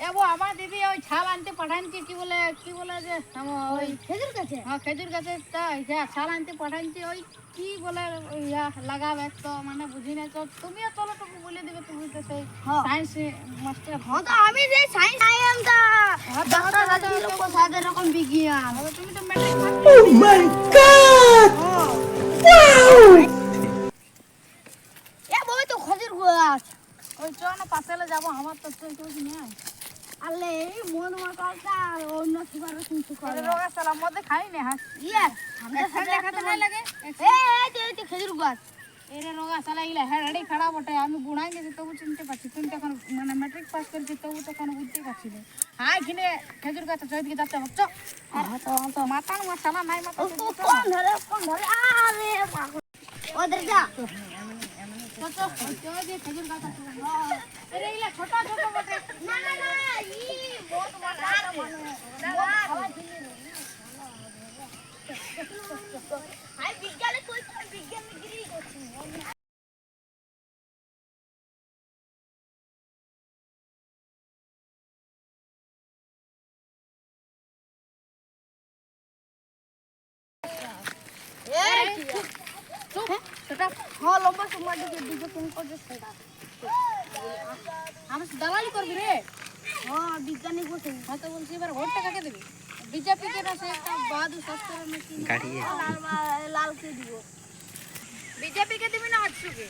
এবো আমার দিদি ওই ছাল আনতে পাঠানছি কি বলে যে ওই খেজুর গাছে, হ্যাঁ খেজুর গাছে ছাল আনতে পাঠানছি ওই কি বলে লাগাবে তো মানে বুঝি না। তো তুমিও চলো টুকু বলে দিবে, তুমি তো সেই সায়েন্স মাস্টার। হ্যাঁ তো আমি যে সায়েন্স আইএমটা ডাক্তার রাজীব প্রসাদ এরকম বিজ্ঞান। তুমি তো ম্যাট্রিক পাস। ও মাই গড, ওয়াও। এ বই তো খজুর গাছ ওই চ না পাশেলে যাবো, আমার তো কেউ নেই। আলে এই মন মাকালটা অন্য সুগারের কিছু করে রোগা সালা মধ্যে খাই না হাস ইয়ে আমরা সাথে দেখাতে নাই লাগে। এই খেজুর গাছ এরে রোগা সালা ইলা হেড়ে খাড়া বটে। আমি বুড়াই গেছি তবু চিনতে পারছি, তুমি তখন মানে ম্যাট্রিক পাস করেছি তবু তখন বুঝতে পারছি না। হাই কিনে খেজুর গাছ চৈদিকে যাচ্ছে হচ্ছে তো মাতান মশালা নাই মাথা কোন ধরে আরে পাগল ওদের যা খেজুর গাছ আছে। আরে ইলা ছোট ছোট বটে। না না না ই বহুত বড় আই বিজ্ঞানে কই বিজ্ঞান ডিগ্রি করছি। हाँ लंबा समय दिखे तुम को जो सेटा हम दलाली करबी रे। हाँ विज्ञानी को से हाँ तो बोलছি এবার ভোটটা কাকে দিবি? বিজেপি কে না সে একটা বাদু সস্তার মেশিন গাড়িয়ে लाल के दियो বিজেপি কে দিবি না আটশুকে?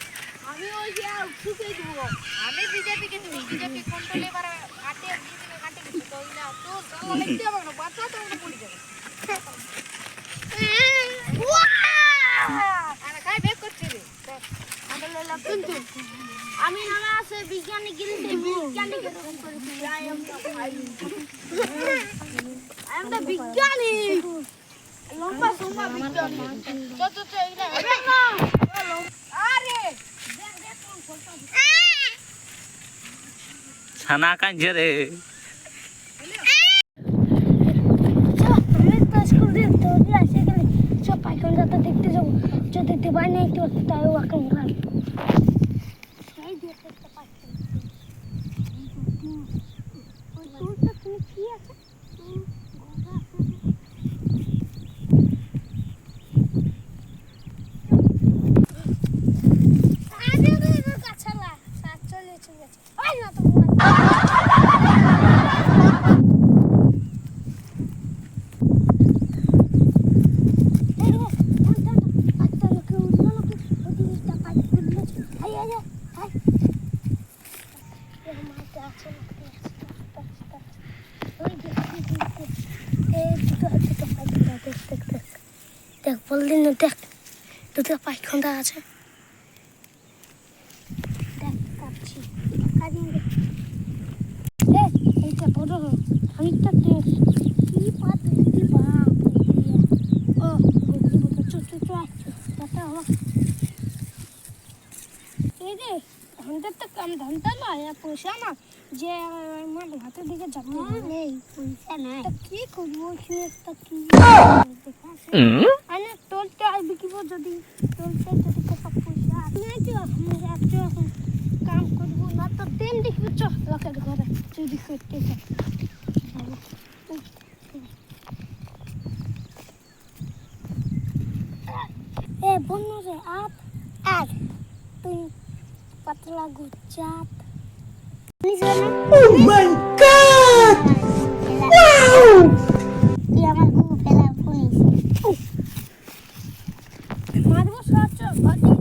আমি ওই যে উঠুকে দিব আমি বিজেপি কে দিবি। বিজেপি কন্ট্রোল এবার কাটে দিবি কাটে দিবি তো ইলা তো দলালি দিতে হবে না, বাচ্চা তো উঠে পড়ে যাবে। আরে কাই বেক করছিস রে? আমি নামে আছে বিজ্ঞানী গিরিতে বিজ্ঞানী কে ফোন করেছি আই এম দা বিজ্ঞানী লম্বা সময় বিজ্ঞানী তো ইলা হবে না। আরে দেখ দেখ কোন ফটো ছানা কাঁদছে রে। পাইকান যাতে দেখতে যাবো যদি দেবাই নাই তো তাই ওকে উড়ান সেই দেখতে পাচ্ছি ওই টুলটা তুমি কি আছে গোটা আছে আরে রে কাছালা সাত চলে গেছে আই না তো দেখ বললি না দেখ দুটো পায়খানা আছে দেখ কাটছি এইটা বড় খানিকটা দেখ কি পাত দিদি বাপ ও এই যে ধানটা তো কম ধানটা নয় পয়সা না যে আমার হাতের দিকে যাবে নেই পয়সা নাই তো কি করবো একটা কি আরে তোলতে আর বিকিব যদি তোলতে যদি কত পয়সা নাই তো আমি একটু এখন কাম করবো না তো দিন দেখবি চ লোকের ঘরে চুরি করতে এ বন্য রে আপ আর তুই পাতলা গুচাপ Oh my god! Wow! তুই আমার গুগু ফেলা পুলিশ মারবো সাচ্চা বাদি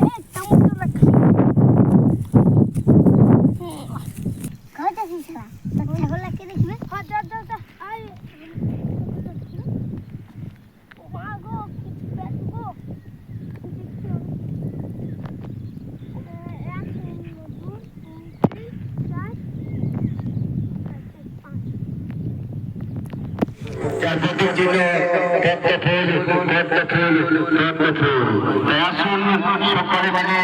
এ টমেটো রাখি কয়টা দিছরা তো ছাগল কে দেখবে হ্যাঁ যা আই মাগো কিছু পেটবো আসুন সকালে মানে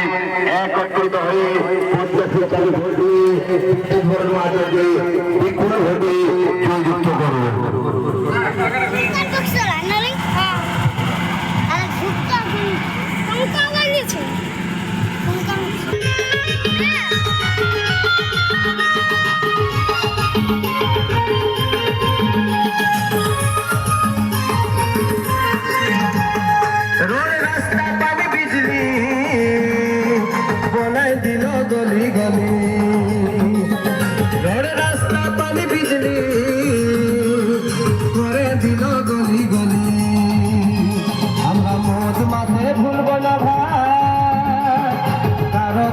একত্রিত হয়ে পদ্মা চালু ভোটে বিপুল ভোটে জয়যুক্ত করুন।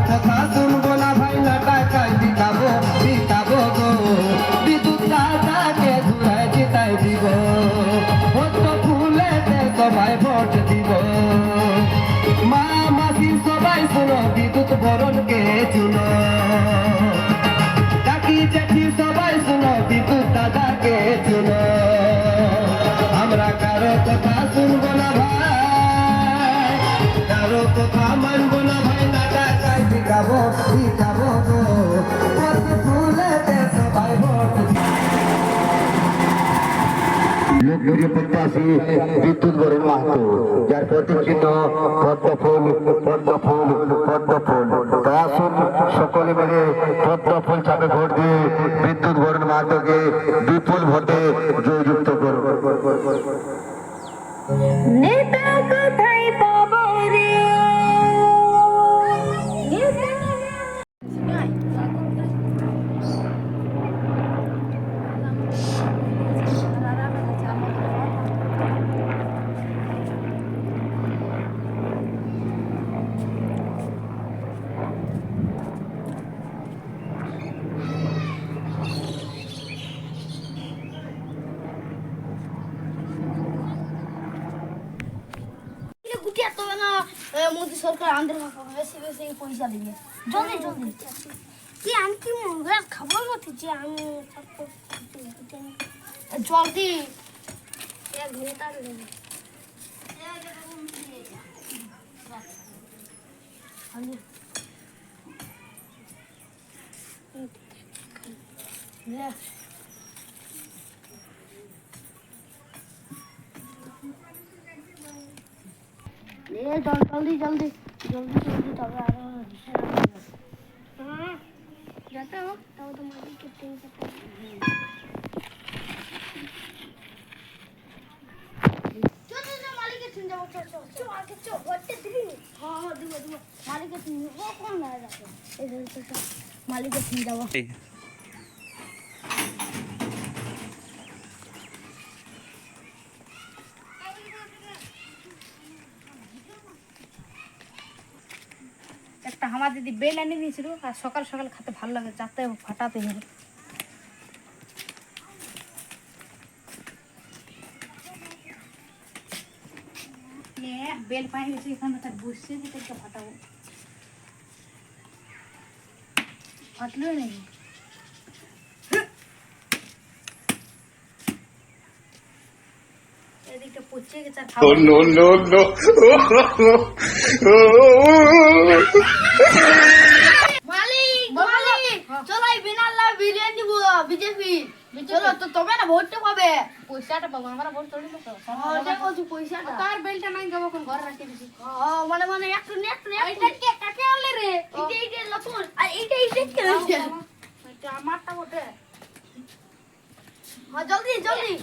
কথা শুনবো না ভাই না টাকায় জিতাবো জিতাবো গো বিদ্যুৎ দাদাকে ঘুরায় জিতাই দিব ভোট ফুলেতে সবাই ভোট দিব মা মাসি সবাই শুনো বিদ্যুৎ বরণকে চুনো কাকি জেঠি সবাই শুনো বিদ্যুৎ দাদাকে চুনো আমরা কারো কথা শুনবো না ভাই কারো কথা মানবো না ভাই না টাকায় জিতাবো জিতাবো গো ভোট ফুলেতে সবাই ভোট লোকপ্রিয় প্রত্যাশী বিদ্যুৎ বরণ মাহাতো যার প্রতীক চিহ্ন পদ্মফুল পদ্মফুল পদ্মফুল তাই আসুন সকলে মিলে পদ্মফুল চাপে ভোট দিয়ে বিদ্যুৎ বরণ মাহাতোকে বিপুল ভোটে জয়যুক্ত করুন। নেতা কোথায় পাবো রে গুটিয়া তো না মোদি সরকার আমাদের বেশি বেশি পয়সা দিবে জলদি জলদি কি আমি কি মুরগা খাবার মতো যে আমি জলদি এক ঘন্টা লেগে जल्दी जल्दी जल्दी जल्दी तब आ रहा है जाता हो तब तो मालिक के टीम जाता चलो मालिक के टीम जाओ चलो आगे चलो व्हाट दिबी हां हां दिबो मालिक के टीम वो कौन आ रहा है इधर से मालिक के टीम जाओ একটা আমার দিদি বেল এনে দিয়েছিল আর সকাল সকাল খেতে ভালো লাগে যাতে ফাটাতে হবে বেল পাই গেছে এখানে তার বসে যেটা ফাটাবো ফাটলো নাকি এদিকটা পচে গেছে আর খাবো no. मालिक मालिक चलो ये बिना ला बिरयानी वो बीजेपी चलो तो तुम्हें ना वोट तो पाबे পয়সাটা পাবো আমরা ভোট তোলি তো हां देखो तू पैसा दा তার বেলটা নাই যাবো কোন ঘরে রাখি দিছি हां माने माने एक এইটা কে কাকে আনলে রে इटे लपुन आ इटे के रखे এটা আমারটা বটে हां जल्दी जल्दी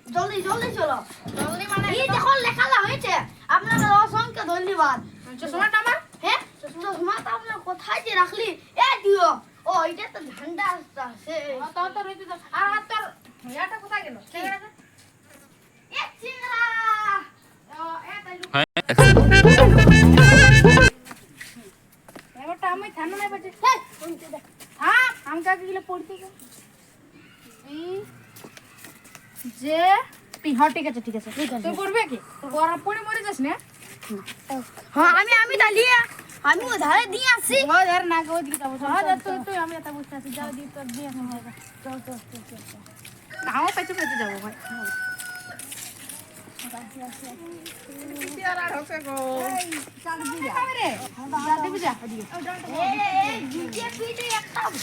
जल्दी जल्दी चलो জলদি মানে এই দেখো লেখালা হয়েছে আপনাদের অসংখ্য ধন্যবাদ চশমাটা আমার হ্যাঁ চশমাটা আপনার কোথায় যে রাখলি এ দিও ও এটা তো ঝান্ডা আছে তো রইতে দাও আর তোর ইয়াটা কোথায় গেল চিংড়াটা এ চিংড়া এ তাই এবারটা আমি থানা নাই বাজে হ্যাঁ শুনতে দে হ্যাঁ আমি কাকে গেলে পড়তে গো যে পি হ্যাঁ ঠিক আছে তুই করবে কি পড়া পড়ে মরে যাস না হ্যাঁ আমি ডালিয়া আমি ওধারে দিয়ে আসি ও ধর না গো দিকে যাবো হ্যাঁ যা তুই আমি এটা বসে আছি যাও দি তোর দিয়ে চল নাও পেছে যাবো ভাই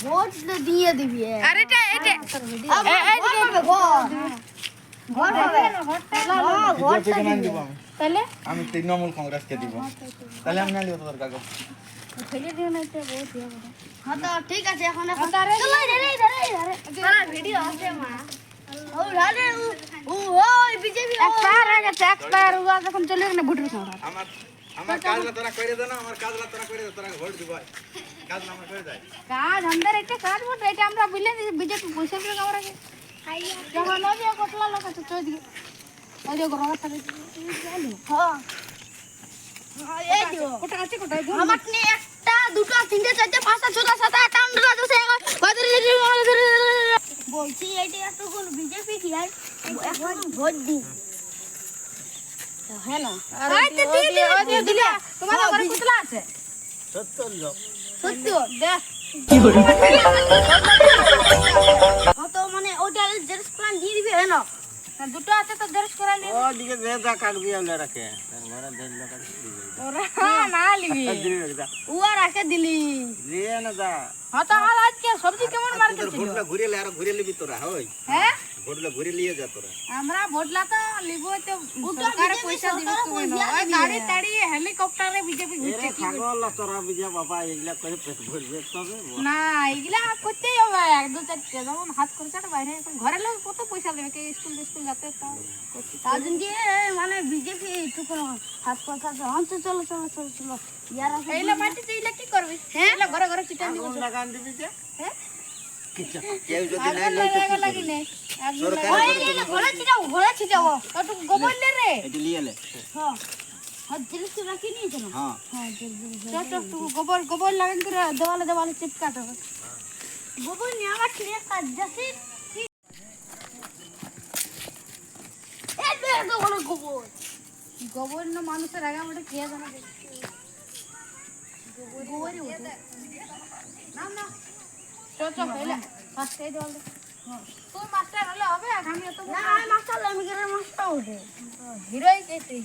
ভোট দিয়ে দিবি তাহলে আমি তৃণমূল কংগ্রেসকে দিব তাহলে আমি না দিব তোর কাগজ ফেলে দিও না এটা বহুত ইয়ে হবে হ্যাঁ তো ঠিক আছে এখন তারে ভিডিও আছে মা ও রালে ও ওই বিজেপি এক্সপায়ার হয়ে গেছে এক্সপায়ার হুয়া যখন চলে গেলে ভোটের সময় আমার কাজলা তোরা করে দে না আমার কাজলা তোরা করে দে তোরা ভোট দিব কাজ আমার করে যায় কাজ আমাদের একটা কাজ বটে এটা আমরা বললে বিজেপি পয়সা দিয়ে আমরা যখন নবী কতলা লোক আছে চই দিকে ওই যে ঘর থাকে হ্যাঁ এই দিও ওটা আছে কোথায় গো? আমার নিয়ে একটা দুটো তিনটে চারটে পাঁচটা ছটা সাতটা আটটা নটা দশটা বলছি এইটা এত কোন বিজেপি কি আর এখন ভোট দি হ্যাঁ না আরে দিয়ে দিলে তোমার ঘরে কুতলা আছে সত্য দেখ তো মানে ওটা জেরক্স প্ল্যান দিয়ে দিবে হ্যাঁ না দুটো আছে তো জেরক্স করে নি ওদিকে দেদা কাট দিয়ে রাখে তার ঘরে দেড় লাখ ওরা না লিবি উয়া রাখে দিলি দিয়ে না যা হ্যাঁ তো আর আজকে সবজি কেমন মার্কেট ছিল ভোটলা ঘুরে লে আর ঘুরে লিবি তোরা হই হ্যাঁ ভোটলা ঘুরে লিয়ে যা তোরা আমরা ভোটলা তো লিবো তো সরকারে পয়সা দিবে তুমি না ওই গাড়ি টাড়ি হেলিকপ্টারে বিজেপি ঘুরছে কি ছাগল তোরা বিজে বাবা এগুলা করে পেট ভরবে তবে না এগুলা করতেই হবে এক দু চারটে যেমন হাত খরচাটা বাইরে এখন ঘরের লোক কত পয়সা দেবে কে স্কুল যেতে তো তার জন্য মানে বিজেপি একটু কোনো হাত কথা তো চলো চলো চলো চলো ইয়ারা এইলা মাটিতে এইলা কি করবি হ্যাঁ এইলা ঘরে ঘরে চিটান দিব কোন লাগান দিবি যে হ্যাঁ কেউ যদি নাই আগুন লাগা লাগি নে আগুন লাগা ঘোড়া ছিটাও একটু গোবর লে রে এটা লিয়ে লে হ্যাঁ হাত জিনিস তো রাখি নিয়ে চলো হ্যাঁ হ্যাঁ তো গোবর লাগান করে দেওয়ালে চিপকা দেবো গোবর নিয়ে আমার ছেলে কাজ যাচ্ছে এই দেখো বলো গোবর গোবর না মানুষের আগে আমাদের কে জানা গোবরই ওঠে না না চল এলা ফার্স্ট এই দেওয়ালে তুই মাস্টার হলে হবে আমি তো না মাস্টার আমি করে মাস্টার ওঠে হিরোই কে তুই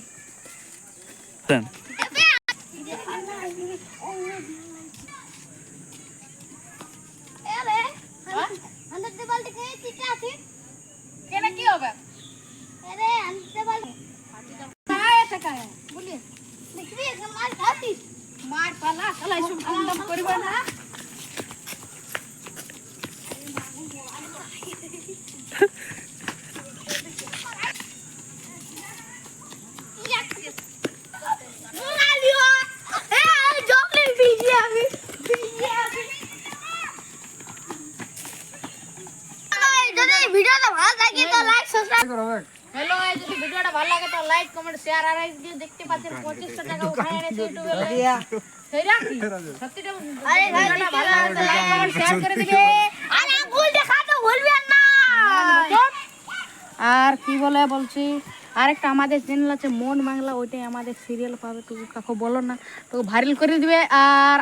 আরে अंदर से बाल्टी के चिट्टा আছে কেন কি হবে अरे अंदर से बाल्टी কায় টাকায় বলি দেখবি মার খাতি মার পালা শালা এসব কম দাম করিবা না মুরালিও এ চকলেট ভিজে আমি যদি ভিডিওটা ভালো লাগে তো লাইক সাবস্ক্রাইব হ্যালো যদি ভিডিওটা ভালো লাগে তো লাইক কমেন্ট শেয়ার আর এই যে দেখতে পাচ্ছেন 2500 টাকা উঠায় এনেছে ইউটিউবে সেইরা কি সত্যি তো আরে ভিডিওটা ভালো লাগে তো লাইক কমেন্ট শেয়ার করে দিবে আরে আঙ্গুল দেখাতে ভুলবেন না আর কি বলে বলছি আরেকটা আমাদের চ্যানেল আছে মন বাংলা ওইটাই আমাদের সিরিয়াল পাবে তো কাকু বলো না তো ভাইরাল করে দিবে আর